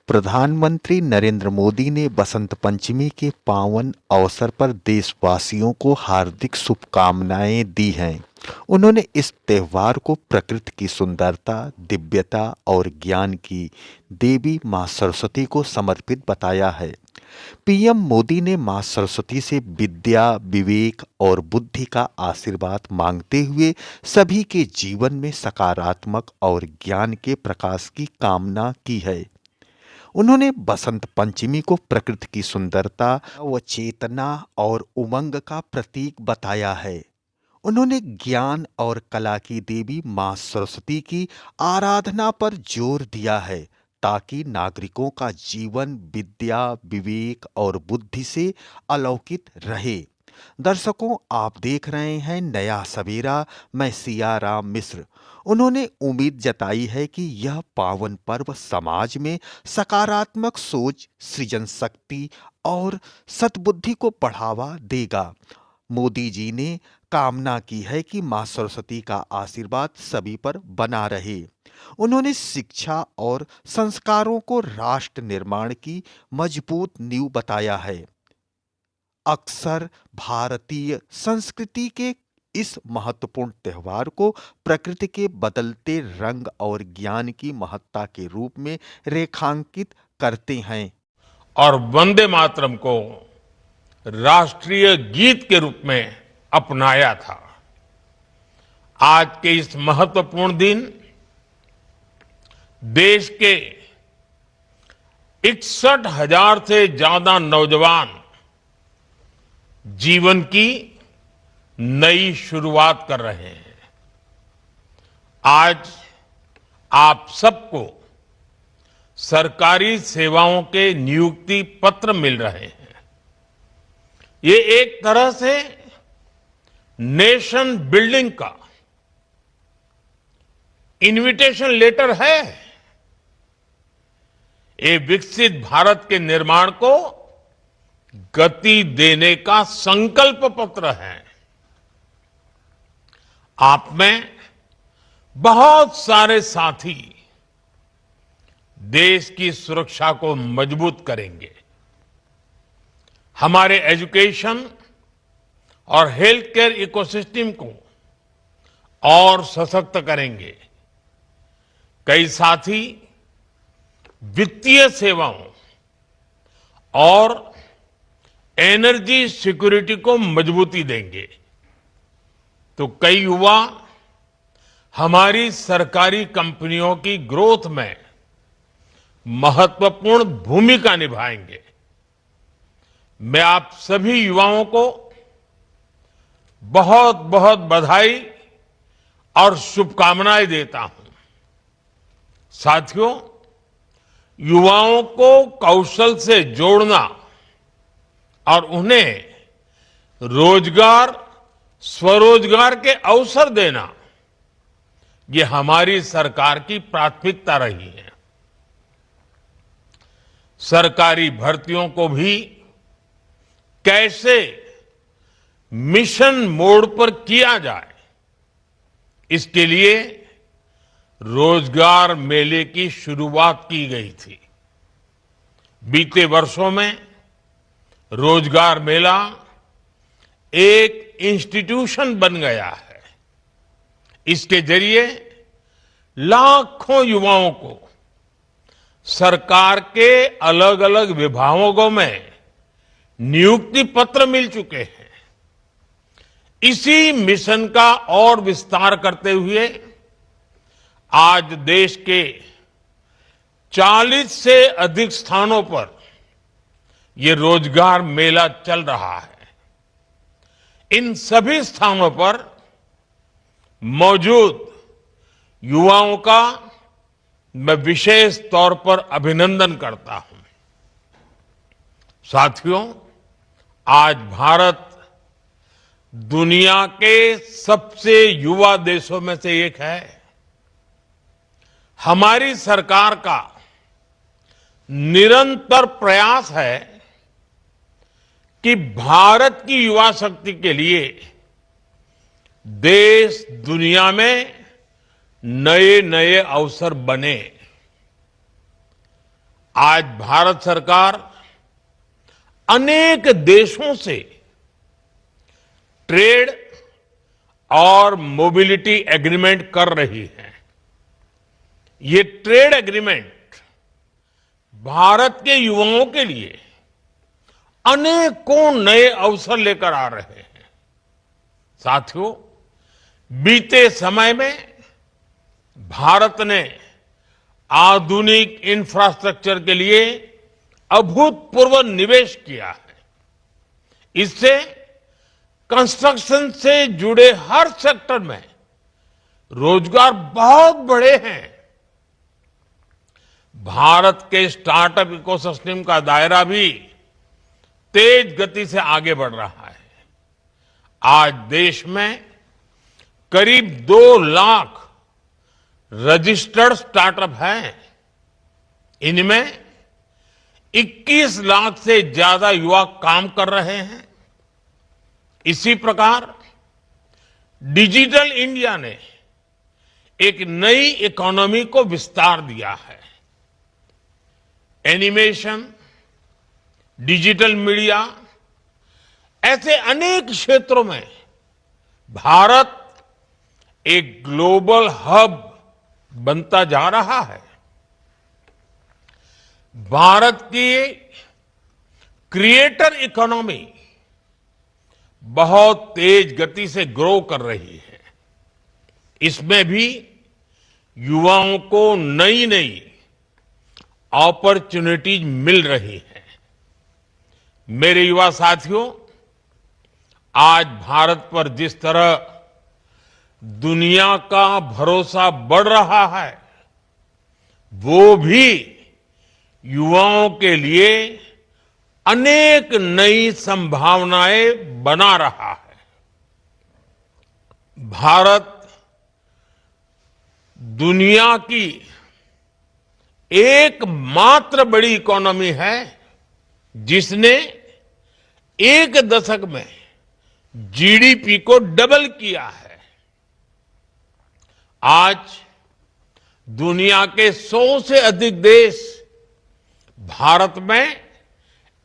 प्रधानमंत्री नरेंद्र मोदी ने बसंत पंचमी के पावन अवसर पर देशवासियों को हार्दिक शुभकामनाएं दी हैं। उन्होंने इस त्योहार को प्रकृति की सुंदरता, दिव्यता और ज्ञान की देवी मां सरस्वती को समर्पित बताया है। पीएम मोदी ने मां सरस्वती से विद्या, विवेक और बुद्धि का आशीर्वाद मांगते हुए सभी के जीवन में सकारात्मक और ज्ञान के प्रकाश की कामना की है। उन्होंने बसंत पंचमी को प्रकृति की सुंदरता व चेतना और उमंग का प्रतीक बताया है। उन्होंने ज्ञान और कला की देवी मां सरस्वती की आराधना पर जोर दिया है ताकि नागरिकों का जीवन विद्या, विवेक और बुद्धि से अलौकित रहे। दर्शकों, आप देख रहे हैं नया सवेरा। मैं सियाराम मिश्र। उन्होंने उम्मीद जताई है कि यह पावन पर्व समाज में सकारात्मक सोच, सृजन शक्ति और सद्बुद्धि को बढ़ावा देगा। मोदी जी ने कामना की है कि मां सरस्वती का आशीर्वाद सभी पर बना रहे। उन्होंने शिक्षा और संस्कारों को राष्ट्र निर्माण की मजबूत नींव बताया है। अक्सर भारतीय संस्कृति के इस महत्वपूर्ण त्योहार को प्रकृति के बदलते रंग और ज्ञान की महत्ता के रूप में रेखांकित करते हैं। और वंदे मातरम को राष्ट्रीय गीत के रूप में अपनाया था। आज के इस महत्वपूर्ण दिन देश के 61,000 से ज्यादा नौजवान जीवन की नई शुरुआत कर रहे हैं। आज आप सबको सरकारी सेवाओं के नियुक्ति पत्र मिल रहे हैं। ये एक तरह से नेशन बिल्डिंग का इनविटेशन लेटर है। ये विकसित भारत के निर्माण को गति देने का संकल्प पत्र है। आप में बहुत सारे साथी देश की सुरक्षा को मजबूत करेंगे, हमारे एजुकेशन और हेल्थ केयर इकोसिस्टम को और सशक्त करेंगे। कई साथी वित्तीय सेवाओं और एनर्जी सिक्योरिटी को मजबूती देंगे, तो कई युवा हमारी सरकारी कंपनियों की ग्रोथ में महत्वपूर्ण भूमिका निभाएंगे। मैं आप सभी युवाओं को बहुत बहुत बधाई और शुभकामनाएं देता हूं। साथियों, युवाओं को कौशल से जोड़ना और उन्हें रोजगार, स्वरोजगार के अवसर देना, ये हमारी सरकार की प्राथमिकता रही है। सरकारी भर्तियों को भी कैसे मिशन मोड पर किया जाए, इसके लिए रोजगार मेले की शुरुआत की गई थी। बीते वर्षों में रोजगार मेला एक इंस्टीट्यूशन बन गया है। इसके जरिए लाखों युवाओं को सरकार के अलग अलग विभागों में नियुक्ति पत्र मिल चुके हैं। इसी मिशन का और विस्तार करते हुए आज देश के 40 से अधिक स्थानों पर ये रोजगार मेला चल रहा है। इन सभी स्थानों पर मौजूद युवाओं का मैं विशेष तौर पर अभिनंदन करता हूं। साथियों, आज भारत दुनिया के सबसे युवा देशों में से एक है। हमारी सरकार का निरंतर प्रयास है कि भारत की युवा शक्ति के लिए देश दुनिया में नए नए अवसर बने। आज भारत सरकार अनेक देशों से ट्रेड और मोबिलिटी एग्रीमेंट कर रही है। ये ट्रेड एग्रीमेंट भारत के युवाओं के लिए अनेकों नए अवसर लेकर आ रहे हैं। साथियों, बीते समय में भारत ने आधुनिक इंफ्रास्ट्रक्चर के लिए अभूतपूर्व निवेश किया है। इससे कंस्ट्रक्शन से जुड़े हर सेक्टर में रोजगार बहुत बढ़े हैं। भारत के स्टार्टअप इकोसिस्टम का दायरा भी तेज गति से आगे बढ़ रहा है। आज देश में करीब 2 लाख रजिस्टर्ड स्टार्टअप हैं। इनमें 21 लाख से ज्यादा युवा काम कर रहे हैं। इसी प्रकार डिजिटल इंडिया ने एक नई इकोनॉमी को विस्तार दिया है। एनिमेशन, डिजिटल मीडिया, ऐसे अनेक क्षेत्रों में भारत एक ग्लोबल हब बनता जा रहा है। भारत की क्रिएटर इकोनॉमी बहुत तेज गति से ग्रो कर रही है। इसमें भी युवाओं को नई नई अपॉर्चुनिटीज मिल रही है। मेरे युवा साथियों, आज भारत पर जिस तरह दुनिया का भरोसा बढ़ रहा है, वो भी युवाओं के लिए अनेक नई संभावनाएं बना रहा है। भारत दुनिया की एकमात्र बड़ी इकोनॉमी है जिसने एक दशक में जीडीपी को डबल किया है। आज दुनिया के 100 से अधिक देश भारत में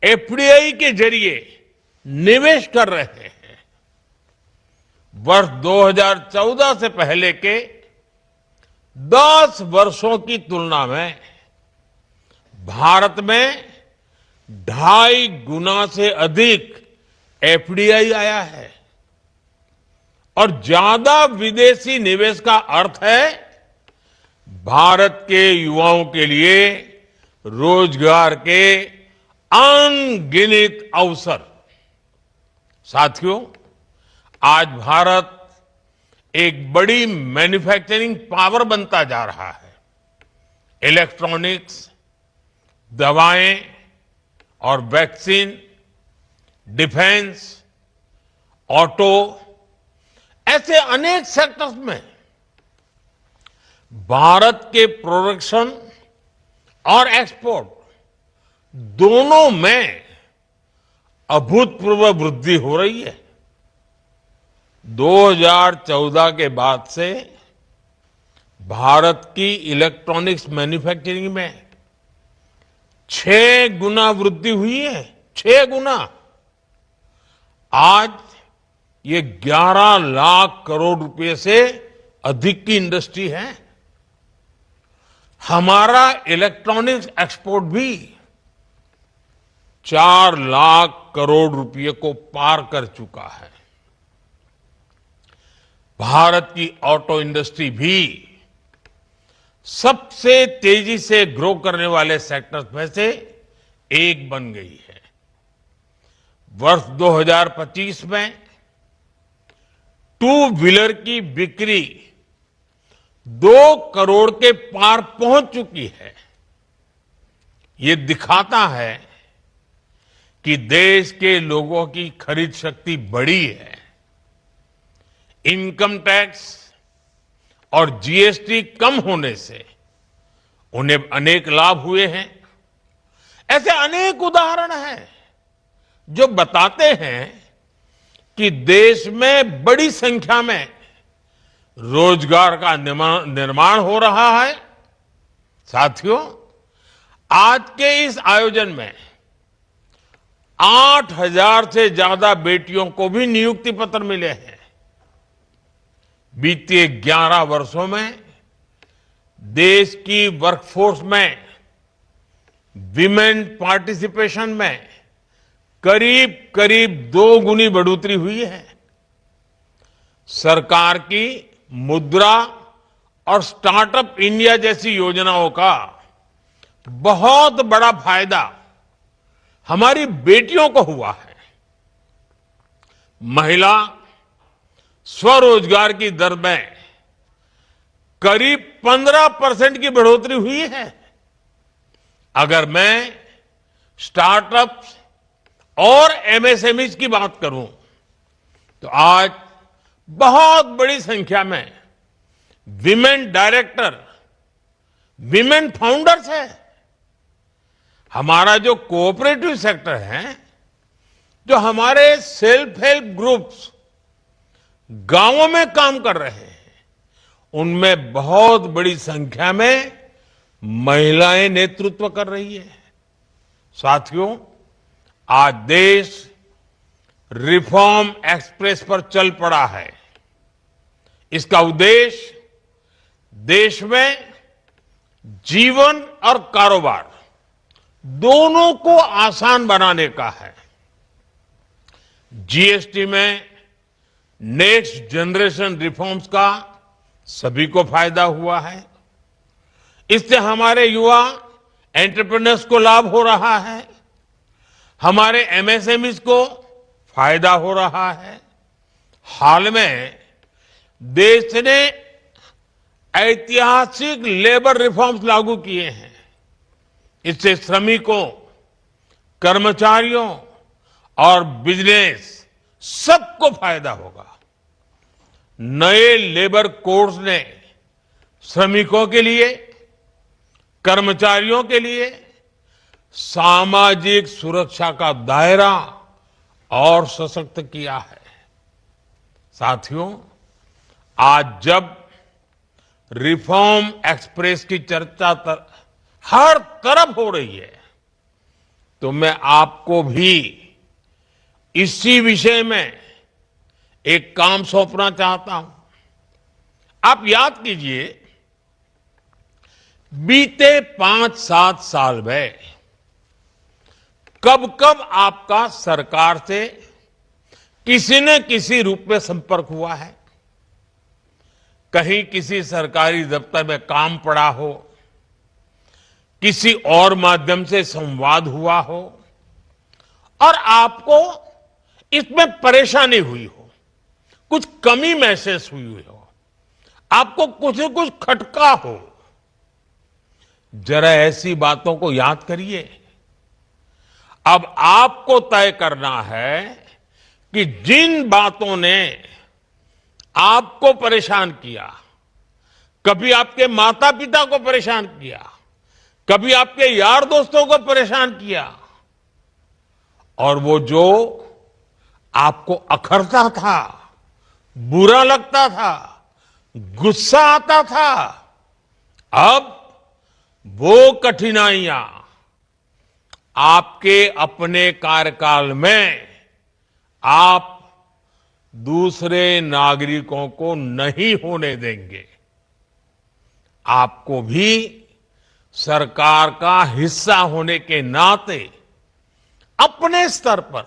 एफडीआई के जरिए निवेश कर रहे हैं। वर्ष 2014 से पहले के 10 वर्षों की तुलना में भारत में 2.5 गुना से अधिक एफडीआई आया है। और ज्यादा विदेशी निवेश का अर्थ है भारत के युवाओं के लिए रोजगार के अनगिनत अवसर। साथियों, आज भारत एक बड़ी मैन्युफैक्चरिंग पावर बनता जा रहा है। इलेक्ट्रॉनिक्स, दवाएं और वैक्सीन, डिफेंस, ऑटो, ऐसे अनेक सेक्टर्स में भारत के प्रोडक्शन और एक्सपोर्ट दोनों में अभूतपूर्व वृद्धि हो रही है। 2014 के बाद से भारत की इलेक्ट्रॉनिक्स मैन्युफैक्चरिंग में 6 गुना वृद्धि हुई है। 6 गुना। आज ये 11 लाख करोड़ रुपए से अधिक की इंडस्ट्री है। हमारा इलेक्ट्रॉनिक्स एक्सपोर्ट भी 4 लाख करोड़ रुपए को पार कर चुका है। भारत की ऑटो इंडस्ट्री भी सबसे तेजी से ग्रो करने वाले सेक्टर्स में से एक बन गई है। वर्ष 2025 में 2 व्हीलर की बिक्री 2 करोड़ के पार पहुंच चुकी है। ये दिखाता है कि देश के लोगों की खरीद शक्ति बढ़ी है। इनकम टैक्स और जीएसटी कम होने से उन्हें अनेक लाभ हुए हैं। ऐसे अनेक उदाहरण हैं जो बताते हैं कि देश में बड़ी संख्या में रोजगार का निर्माण हो रहा है। साथियों, आज के इस आयोजन में 8,000 से ज्यादा बेटियों को भी नियुक्ति पत्र मिले हैं। बीते 11 वर्षों में देश की वर्कफोर्स में विमेन पार्टिसिपेशन में करीब करीब 2 गुनी बढ़ोतरी हुई है। सरकार की मुद्रा और स्टार्टअप इंडिया जैसी योजनाओं का बहुत बड़ा फायदा हमारी बेटियों को हुआ है। महिला स्वरोजगार की दर में करीब 15% की बढ़ोतरी हुई है। अगर मैं स्टार्टअप्स और एमएसएमईज की बात करूं तो आज बहुत बड़ी संख्या में विमेन डायरेक्टर, विमेन फाउंडर्स है। हमारा जो कोऑपरेटिव सेक्टर है, जो हमारे सेल्फ हेल्प ग्रुप्स गांवों में काम कर रहे हैं, उनमें बहुत बड़ी संख्या में महिलाएं नेतृत्व कर रही है। साथियों, आज देश रिफॉर्म एक्सप्रेस पर चल पड़ा है। इसका उद्देश्य देश में जीवन और कारोबार दोनों को आसान बनाने का है। जीएसटी में नेक्स्ट जनरेशन रिफॉर्म्स का सभी को फायदा हुआ है। इससे हमारे युवा एंटरप्रेन्योर्स को लाभ हो रहा है, हमारे एमएसएमईज को फायदा हो रहा है। हाल में देश ने ऐतिहासिक लेबर रिफॉर्म्स लागू किए हैं। इससे श्रमिकों, कर्मचारियों और बिजनेस सबको फायदा होगा। नए लेबर कोड्स ने श्रमिकों के लिए, कर्मचारियों के लिए सामाजिक सुरक्षा का दायरा और सशक्त किया है। साथियों, आज जब रिफॉर्म एक्सप्रेस की चर्चा हर तरफ हो रही है, तो मैं आपको भी इसी विषय में एक काम सौंपना चाहता हूं। आप याद कीजिए, बीते 5-7 साल में कब कब आपका सरकार से किसी न किसी रूप में संपर्क हुआ है। कहीं किसी सरकारी दफ्तर में काम पड़ा हो, किसी और माध्यम से संवाद हुआ हो और आपको इसमें परेशानी हुई हो, कुछ कमी महसूस हुई हो, आपको कुछ न कुछ खटका हो। जरा ऐसी बातों को याद करिए। अब आपको तय करना है कि जिन बातों ने आपको परेशान किया, कभी आपके माता पिता को परेशान किया, कभी आपके यार दोस्तों को परेशान किया, और वो जो आपको अखरता था, बुरा लगता था, गुस्सा आता था, अब वो कठिनाइयां आपके अपने कार्यकाल में आप दूसरे नागरिकों को नहीं होने देंगे। आपको भी सरकार का हिस्सा होने के नाते अपने स्तर पर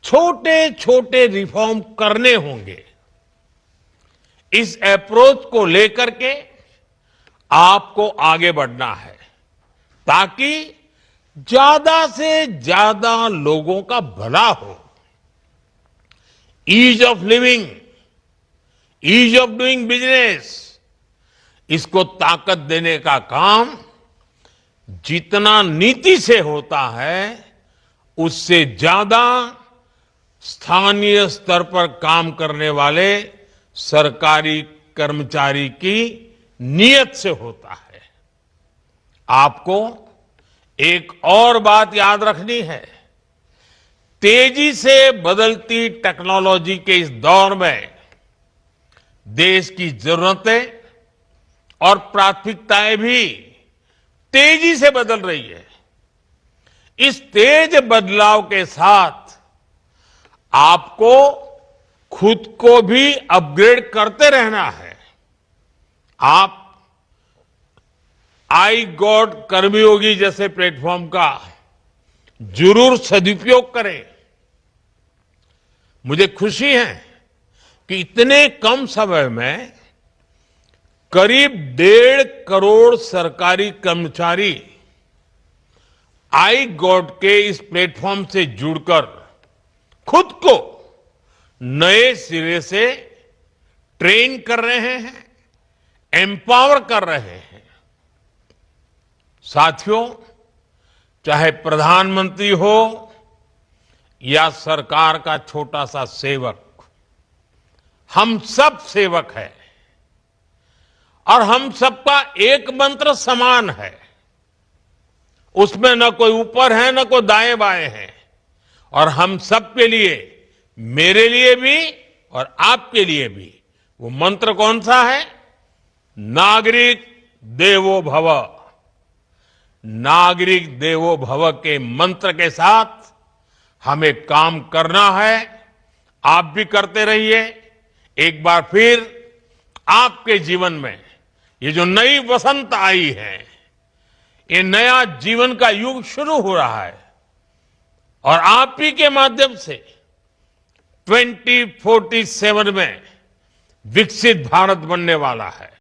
छोटे छोटे रिफॉर्म करने होंगे। इस अप्रोच को लेकर के आपको आगे बढ़ना है, ताकि ज्यादा से ज्यादा लोगों का भला हो। Ease of living, ease of doing business, इसको ताकत देने का काम जितना नीति से होता है, उससे ज्यादा स्थानीय स्तर पर काम करने वाले सरकारी कर्मचारी की नियत से होता है। आपको एक और बात याद रखनी है। तेजी से बदलती टेक्नोलॉजी के इस दौर में देश की जरूरतें और प्राथमिकताएं भी तेजी से बदल रही है। इस तेज बदलाव के साथ आपको खुद को भी अपग्रेड करते रहना है। आप आई गॉड कर्मयोगी जैसे प्लेटफॉर्म का जरूर सदुपयोग करें। मुझे खुशी है कि इतने कम समय में करीब 1.5 करोड़ सरकारी कर्मचारी आई गॉड के इस प्लेटफॉर्म से जुड़कर खुद को नए सिरे से ट्रेन कर रहे हैं, एम्पावर कर रहे हैं। साथियों, चाहे प्रधानमंत्री हो या सरकार का छोटा सा सेवक, हम सब सेवक हैं और हम सबका एक मंत्र समान है। उसमें न कोई ऊपर है न कोई दाएं बाएं है। और हम सबके लिए, मेरे लिए भी और आपके लिए भी, वो मंत्र कौन सा है? नागरिक देवो भव। नागरिक देवो भव के मंत्र के साथ हमें काम करना है। आप भी करते रहिए। एक बार फिर आपके जीवन में ये जो नई वसंत आई है, ये नया जीवन का युग शुरू हो रहा है और आप ही के माध्यम से 2047 में विकसित भारत बनने वाला है।